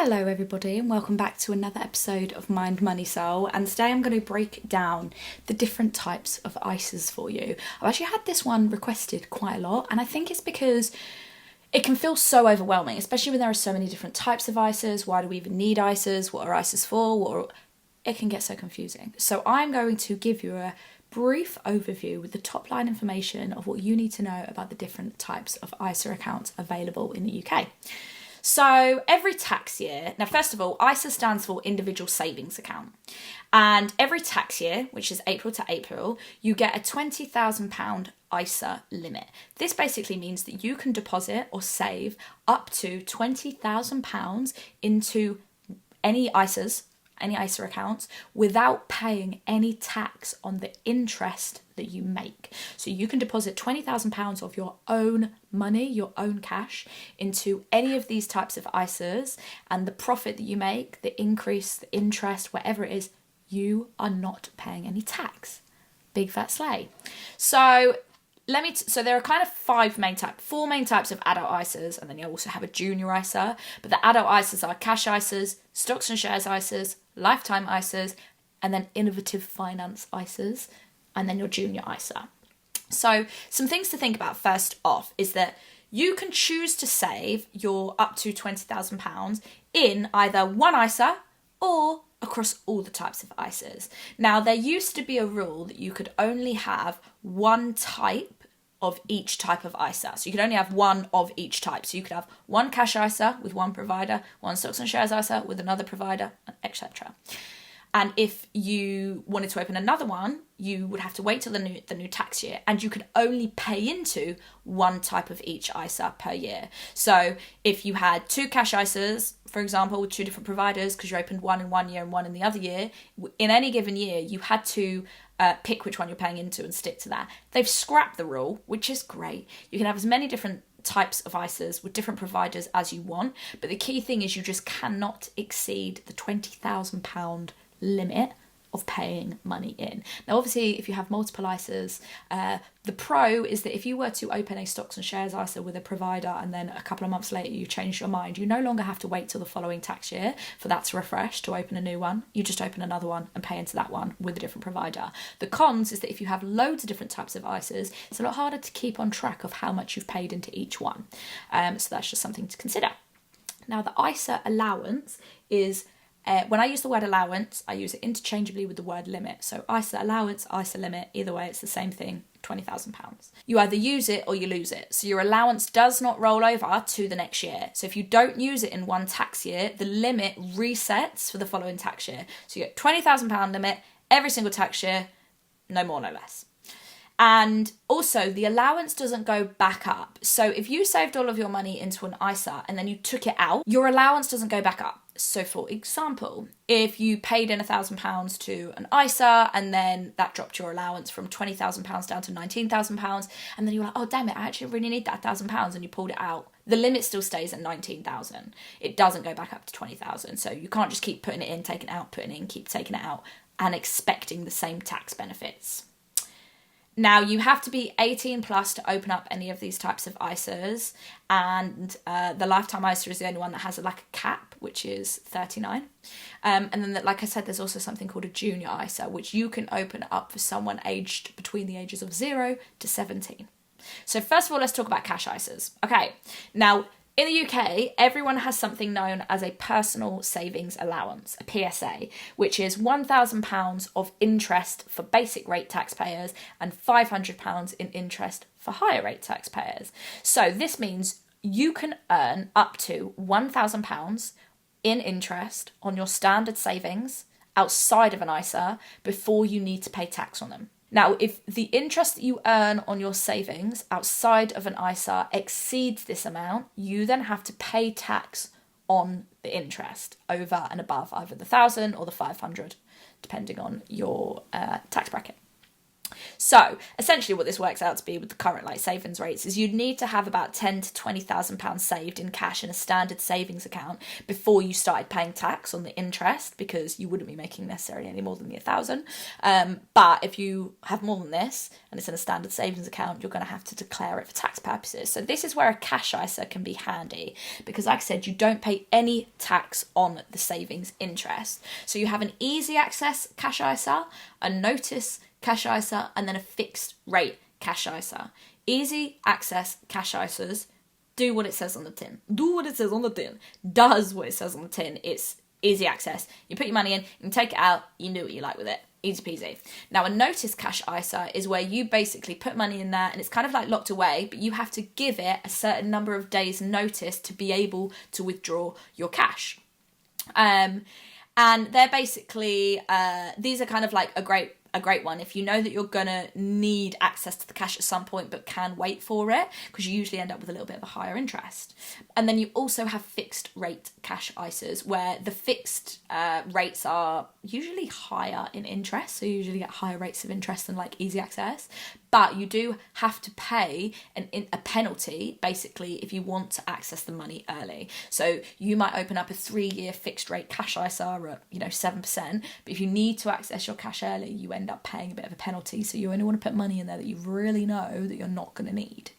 Hello everybody and welcome back to another episode of Mind Money Soul, and today I'm going to break down the different types of ISAs for you. I've actually had this one requested quite a lot, and I think it's because it can feel so overwhelming, especially when there are so many different types of ISAs. Why do we even need ISAs? What are ISAs for? It can get so confusing. So I'm going to give you a brief overview with the top line information of what you need to know about the different types of ISA accounts available in the UK. So every tax year, now first of all, ISA stands for Individual Savings Account. And every tax year, which is April to April, you get a £20,000 ISA limit. This basically means that you can deposit or save up to £20,000 into any ISA accounts without paying any tax on the interest that you make. So you can deposit £20,000 of your own money, your own cash, into any of these types of ISAs, and the profit that you make, the increase, the interest, whatever it is, you are not paying any tax. Big fat slay. So there are kind of four main types of adult ISAs, and then you also have a junior ISA. But the adult ISAs are cash ISAs, stocks and shares ISAs, lifetime ISAs, and then innovative finance ISAs, and then your junior ISA. So some things to think about first off is that you can choose to save your up to £20,000 in either one ISA or across all the types of ISAs. Now, there used to be a rule that you could only have one type of each type of ISA. So you could only have one of each type. So you could have one cash ISA with one provider, one stocks and shares ISA with another provider, etc. And if you wanted to open another one, you would have to wait till the new tax year, and you could only pay into one type of each ISA per year. So if you had two cash ISAs, for example, with two different providers, because you opened one in 1 year and one in the other year, in any given year, you had to pick which one you're paying into and stick to that. They've scrapped the rule, which is great. You can have as many different types of ISAs with different providers as you want, but the key thing is you just cannot exceed the £20,000 limit of paying money in. Now, obviously, if you have multiple ISAs, the pro is that if you were to open a stocks and shares ISA with a provider and then a couple of months later you change your mind, you no longer have to wait till the following tax year for that to refresh to open a new one. You just open another one and pay into that one with a different provider. The cons is that if you have loads of different types of ISAs, it's a lot harder to keep on track of how much you've paid into each one. So that's just something to consider. Now, the ISA allowance is when I use the word allowance, I use it interchangeably with the word limit. So ISA allowance, ISA limit, either way, it's the same thing, £20,000. You either use it or you lose it. So your allowance does not roll over to the next year. So if you don't use it in one tax year, the limit resets for the following tax year. So you get £20,000 limit every single tax year, no more, no less. And also, the allowance doesn't go back up. So if you saved all of your money into an ISA and then you took it out, your allowance doesn't go back up. So for example, if you paid in £1,000 to an ISA and then that dropped your allowance from £20,000 down to £19,000, and then you're like, oh damn it, I actually really need that £1,000, and you pulled it out, the limit still stays at £19,000. It doesn't go back up to £20,000. So you can't just keep putting it in, taking it out, putting it in, keep taking it out, and expecting the same tax benefits. Now, you have to be 18 plus to open up any of these types of ISAs, and the lifetime ISA is the only one that has a cap, which is 39. And then, like I said, there's also something called a junior ISA, which you can open up for someone aged between the ages of 0 to 17. So first of all, let's talk about cash ISAs. Okay, now, in the UK, everyone has something known as a personal savings allowance, a PSA, which is £1,000 of interest for basic rate taxpayers and £500 in interest for higher rate taxpayers. So this means you can earn up to £1,000 in interest on your standard savings outside of an ISA before you need to pay tax on them. Now, if the interest that you earn on your savings outside of an ISA exceeds this amount, you then have to pay tax on the interest over and above either the 1,000 or the 500, depending on your tax bracket. So essentially what this works out to be with the current like savings rates is you'd need to have about £10,000 to £20,000 saved in cash in a standard savings account before you started paying tax on the interest, because you wouldn't be making necessarily any more than the 1,000. But if you have more than this and it's in a standard savings account, you're going to have to declare it for tax purposes. So this is where a cash ISA can be handy, because like I said, you don't pay any tax on the savings interest. So you have an easy access cash ISA, a notice cash ISA, and then a fixed rate cash ISA. Easy access cash ISAs do what it says on the tin. Do what it says on the tin. Does what it says on the tin. It's easy access. You put your money in, you can take it out, you do what you like with it. Easy peasy. Now a notice cash ISA is where you basically put money in there and it's kind of like locked away, but you have to give it a certain number of days notice to be able to withdraw your cash. And they're basically, these are kind of like a great one if you know that you're gonna need access to the cash at some point but can wait for it, because you usually end up with a little bit of a higher interest. And then you also have fixed rate cash ISAs where the fixed rates are usually higher in interest, so you usually get higher rates of interest than like easy access, but you do have to pay a penalty basically if you want to access the money early. So you might open up a 3-year fixed rate cash ISA at 7%, but if you need to access your cash early, you end up paying a bit of a penalty. So you only want to put money in there that you really know that you're not going to need.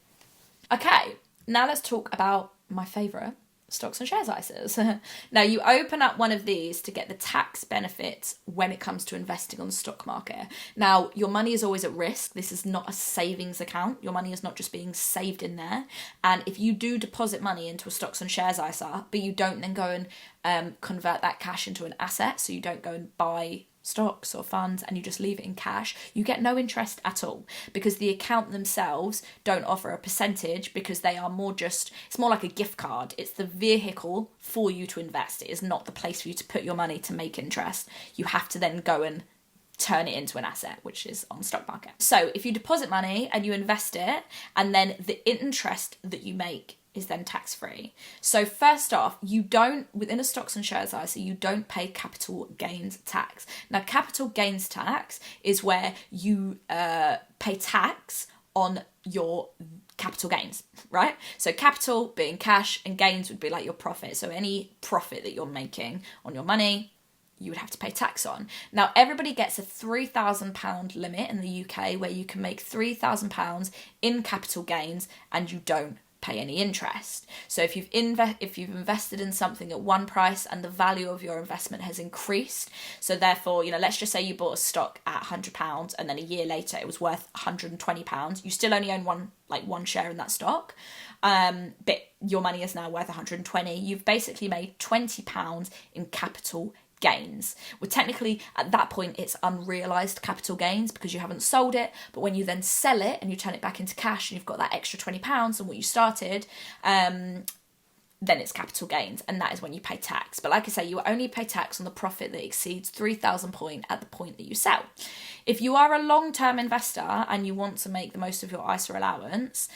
Okay, now let's talk about my favourite, stocks and shares ISAs. Now you open up one of these to get the tax benefits when it comes to investing on the stock market. Now your money is always at risk. This is not a savings account. Your money is not just being saved in there. And if you do deposit money into a stocks and shares ISA, but you don't then go and convert that cash into an asset, so you don't go and buy stocks or funds and you just leave it in cash, you get no interest at all, because the account themselves don't offer a percentage, because they are more just, it's more like a gift card. It's the vehicle for you to invest. It is not the place for you to put your money to make interest. You have to then go and turn it into an asset, which is on the stock market. So if you deposit money and you invest it, and then the interest that you make is then tax-free. So first off, you don't, within a stocks and shares ISA, you don't pay capital gains tax. Now capital gains tax is where you pay tax on your capital gains, right? So capital being cash and gains would be like your profit. So any profit that you're making on your money, you would have to pay tax on. Now everybody gets a £3,000 limit in the UK where you can make £3,000 in capital gains and you don't pay any interest. So if you've invested in something at one price and the value of your investment has increased, so therefore, let's just say you bought a stock at £100 and then a year later it was worth £120, you still only own one share in that stock, but your money is now worth 120. You've basically made £20 in capital gains. Well, technically at that point it's unrealized capital gains because you haven't sold it, but when you then sell it and you turn it back into cash and you've got that extra £20 on what you started, then it's capital gains, and that is when you pay tax. But like I say, you only pay tax on the profit that exceeds 3,000 point at the point that you sell. If you are a long-term investor and you want to make the most of your ISA allowance,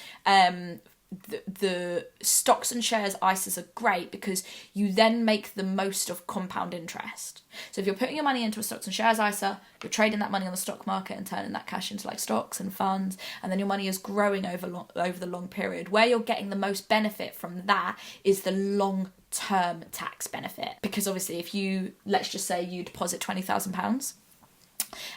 the stocks and shares ISAs are great because you then make the most of compound interest. So if you're putting your money into a stocks and shares ISA, you're trading that money on the stock market and turning that cash into like stocks and funds, and then your money is growing over the long period. Where you're getting the most benefit from that is the long-term tax benefit, because obviously let's just say you deposit £20,000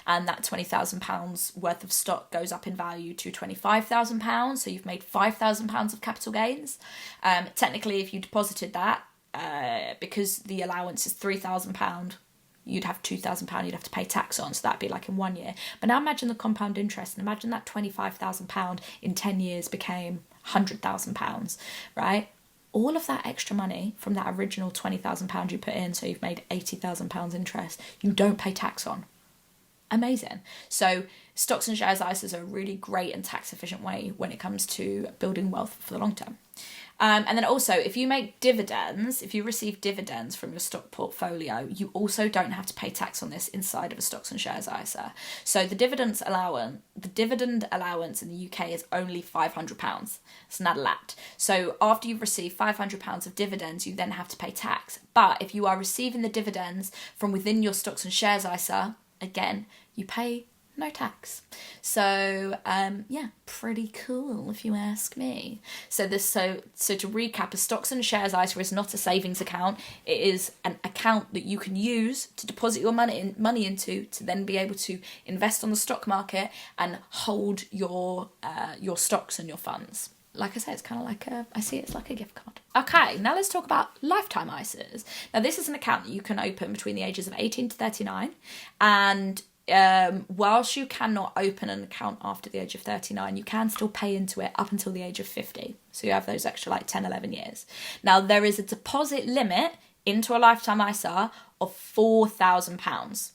and that £20,000 worth of stock goes up in value to £25,000, so you've made £5,000 of capital gains. Technically, if you deposited that, because the allowance is £3,000, you'd have £2,000 you'd have to pay tax on, so that'd be like in 1 year. But now imagine the compound interest, and imagine that £25,000 in 10 years became £100,000, right? All of that extra money from that original £20,000 you put in, so you've made £80,000 interest, you don't pay tax on. Amazing. So stocks and shares ISAs are a really great and tax efficient way when it comes to building wealth for the long term. And then also, if you make dividends, if you receive dividends from your stock portfolio, you also don't have to pay tax on this inside of a stocks and shares ISA. So the dividend allowance in the UK is only £500. It's not a lot. So after you've received £500 of dividends, you then have to pay tax. But if you are receiving the dividends from within your stocks and shares ISA, again, you pay no tax. So yeah, pretty cool if you ask me. So to recap, a stocks and shares ISA is not a savings account. It is an account that you can use to deposit your money into to then be able to invest on the stock market and hold your stocks and your funds. Like I said, it's kind of like I see it's like a gift card. Okay, now let's talk about lifetime ISAs. Now this is an account that you can open between the ages of 18 to 39, and whilst you cannot open an account after the age of 39, you can still pay into it up until the age of 50. So you have those extra like 10, 11 years. Now there is a deposit limit into a lifetime ISA of £4,000.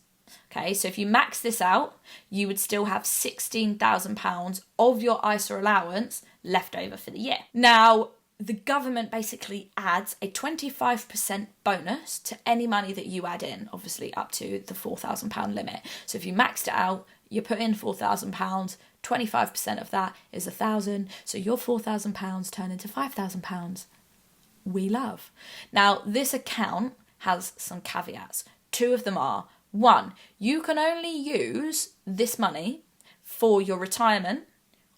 Okay, so if you max this out, you would still have £16,000 of your ISA allowance left over for the year. Now, the government basically adds a 25% bonus to any money that you add in, obviously up to the £4,000 limit. So if you maxed it out, you put in £4,000, 25% of that is £1,000, so your £4,000 turn into £5,000. We love. Now, this account has some caveats. Two of them are, one, you can only use this money for your retirement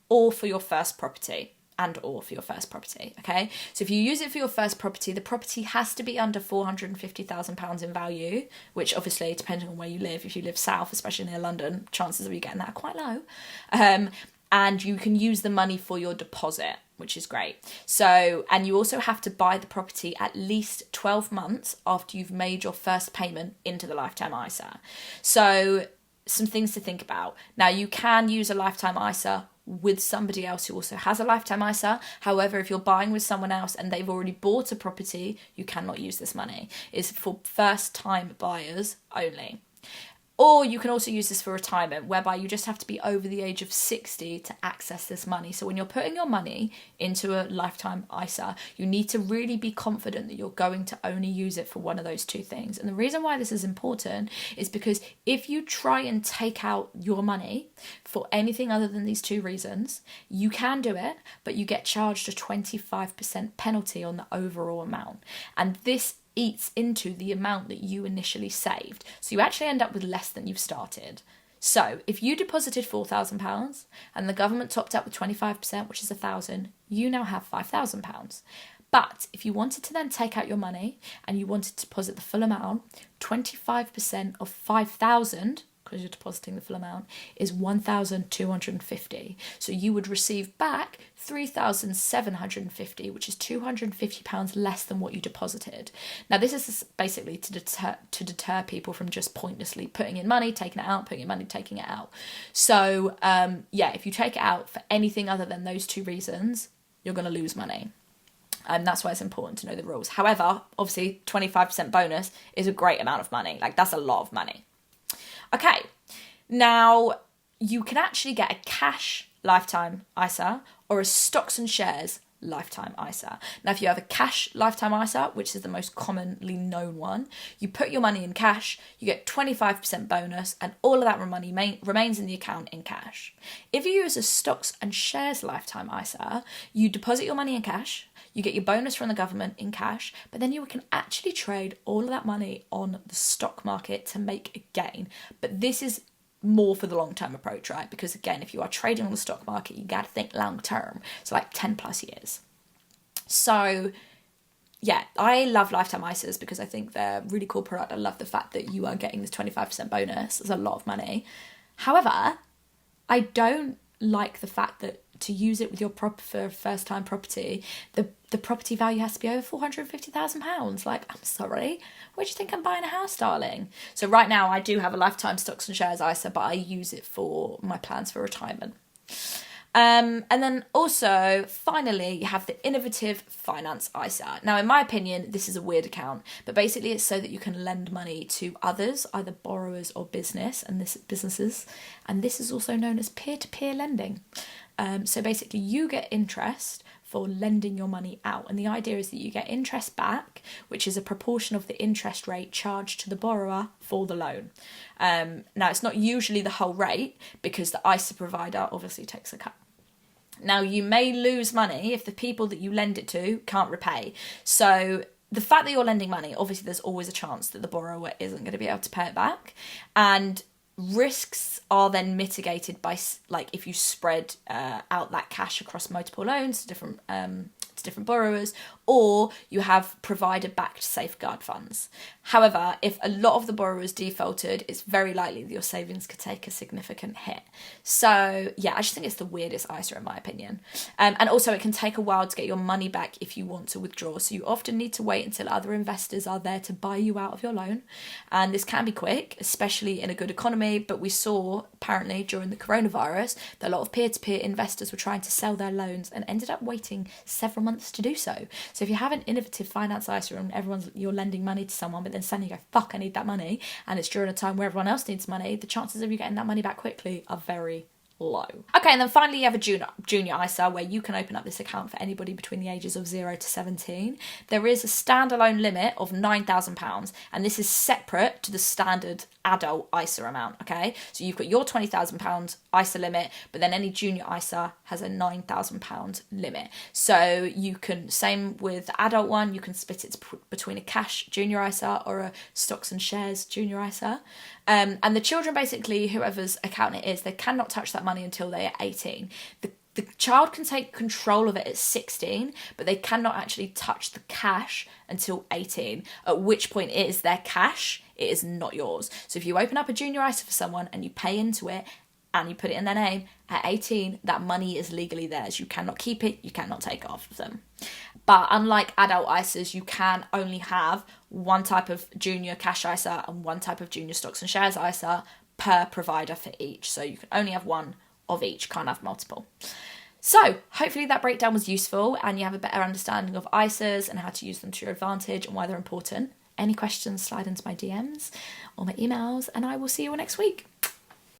or for your first property okay? So if you use it for your first property, the property has to be under £450,000 in value, which obviously, depending on where you live, if you live south, especially near London, chances of you getting that are quite low. And you can use the money for your deposit, which is great. So, and you also have to buy the property at least 12 months after you've made your first payment into the lifetime ISA. So some things to think about. Now, you can use a lifetime ISA with somebody else who also has a lifetime ISA. However, if you're buying with someone else and they've already bought a property, you cannot use this money. It's for first-time buyers only. Or you can also use this for retirement, whereby you just have to be over the age of 60 to access this money. So when you're putting your money into a lifetime ISA, you need to really be confident that you're going to only use it for one of those two things. And the reason why this is important is because if you try and take out your money for anything other than these two reasons, you can do it, but you get charged a 25% penalty on the overall amount. And this eats into the amount that you initially saved. So you actually end up with less than you've started. So if you deposited £4,000 and the government topped up with 25%, which is £1,000, you now have £5,000. But if you wanted to then take out your money and you wanted to deposit the full amount, 25% of 5,000, because you're depositing the full amount, is 1,250. So you would receive back 3,750, which is £250 less than what you deposited. Now, this is basically to deter people from just pointlessly putting in money, taking it out, putting in money, taking it out. So, yeah, if you take it out for anything other than those two reasons, you're going to lose money. And that's why it's important to know the rules. However, obviously, 25% bonus is a great amount of money. Like, that's a lot of money. Okay, now you can actually get a cash lifetime ISA or a stocks and shares lifetime ISA. Now, if you have a cash lifetime ISA, which is the most commonly known one, you put your money in cash, you get 25% bonus, and all of that money remains in the account in cash. If you use a stocks and shares lifetime ISA, you deposit your money in cash, you get your bonus from the government in cash, but then you can actually trade all of that money on the stock market to make a gain. But this is more for the long-term approach, right? Because again, if you are trading on the stock market, you got to think long-term. So like 10 plus years. So yeah, I love lifetime ISAs because I think they're a really cool product. I love the fact that you are getting this 25% bonus. It's a lot of money. However, I don't like the fact that to use it with your for first-time property, the property value has to be over £450,000. Like, I'm sorry, where do you think I'm buying a house, darling? So right now I do have a lifetime stocks and shares ISA, but I use it for my plans for retirement. And then also, finally, you have the Innovative Finance ISA. Now, in my opinion, this is a weird account, but basically it's so that you can lend money to others, either borrowers or businesses. And this is also known as peer-to-peer lending. So basically you get interest for lending your money out. And the idea is that you get interest back, which is a proportion of the interest rate charged to the borrower for the loan. Now, it's not usually the whole rate because the ISA provider obviously takes a cut. Now, you may lose money if the people that you lend it to can't repay. So the fact that you're lending money, obviously there's always a chance that the borrower isn't going to be able to pay it back. And risks are then mitigated by, like, if you spread out that cash across multiple loans to different borrowers, or you have provider-backed safeguard funds. However, if a lot of the borrowers defaulted, it's very likely that your savings could take a significant hit. So yeah, I just think it's the weirdest ISA in my opinion. And also it can take a while to get your money back if you want to withdraw. So you often need to wait until other investors are there to buy you out of your loan. And this can be quick, especially in a good economy. But we saw apparently during the coronavirus that a lot of peer-to-peer investors were trying to sell their loans and ended up waiting several months to do so. So if you have an innovative finance ISA and you're lending money to someone, but then suddenly you go, fuck, I need that money, and it's during a time where everyone else needs money, the chances of you getting that money back quickly are very low. Okay, and then finally you have a junior ISA where you can open up this account for anybody between the ages of 0 to 17. There is a standalone limit of £9,000, and this is separate to the standard adult ISA amount, okay? So you've got your £20,000 ISA limit, but then any junior ISA has a £9,000 limit. So you can, same with the adult one, you can split it between a cash junior ISA or a stocks and shares junior ISA. And the children, basically, whoever's account it is, they cannot touch that money until they are 18. The child can take control of it at 16, but they cannot actually touch the cash until 18, at which point it is their cash, it is not yours. So if you open up a junior ISA for someone and you pay into it and you put it in their name, at 18, that money is legally theirs. You cannot keep it, you cannot take it off of them. But unlike adult ISAs, you can only have one type of junior cash ISA and one type of junior stocks and shares ISA per provider for each. So you can only have one of each, can't have multiple. So hopefully that breakdown was useful and you have a better understanding of ISAs and how to use them to your advantage and why they're important. Any questions, slide into my DMs or my emails, and I will see you all next week.